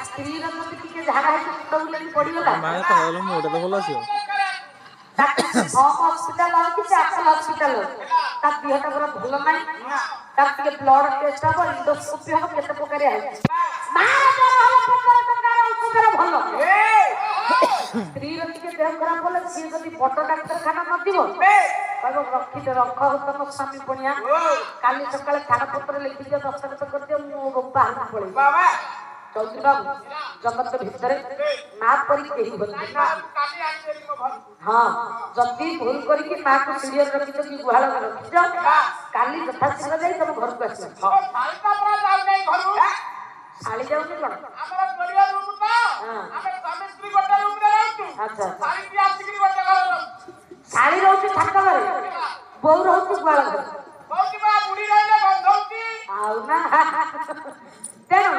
ସ୍ତ୍ରୀର ଯଦି ଟିକେ ଝାଡ଼ା ହେଇକି ମୁଣ୍ଡ ବୁଲେଇ ପଡ଼ିଗଲା ମାଏ କହିଲେ ମୋଟା ତ ଭଲ ଆସିବ। ହସ୍ପିଟାଲ ହଉ କି ଚାପଲ ହସ୍ପିଟାଲ ହଉ ତା ଦେହଟା ପୁରା ଭଲ ନାହିଁ ତାର ଟିକେ ବ୍ଲଡ ଟେଷ୍ଟ ହବ ଇଣ୍ଡୋସ୍କୋପି ହବ କେତେ ପ୍ରକାର ଆଉଛି ଭଲ ସ୍ତ୍ରୀର ଟିକେ ଦେହ ଖରାପ ହେଲେ ସିଏ ଯଦି ବଡ ଡାକ୍ତରଖାନା ନଥିବ କହିବ ରଖିଦେ ରଖ ତମ ସ୍ୱାମୀ ପୁଣିଆ କାଲି ସକାଳେ ଛାଡ଼ପତ୍ର ଲେଖିଦିଅ ଦସ୍ତଖତ କରିଦିଅ ମୁଁ ବାହାରକୁ ପଳେଇବି ଚୌଧୁରୀ ବାବୁ ଜଗତ ଭିତରେ ମା ପରି କେହି ହଁ ଯଦି ଭୁଲ କରିକି ମାକୁ ସିରିୟଲ ରଖିଛ କି ଗୁହାଳ ରଖିଛ କାଲି ଯଥାଶୀଘ୍ର ଯାଇ ତମ ଘରକୁ ଆସିବ ଶାଳି ଯାଉଛି କଣ ଆଚ୍ଛା ଶାଳି ରହୁଛି ଛାତ ଘରେ ବୋଉ ରହୁଛି ଗୁହାଳ ଘରେ ଆଉ ନା ତେଣୁ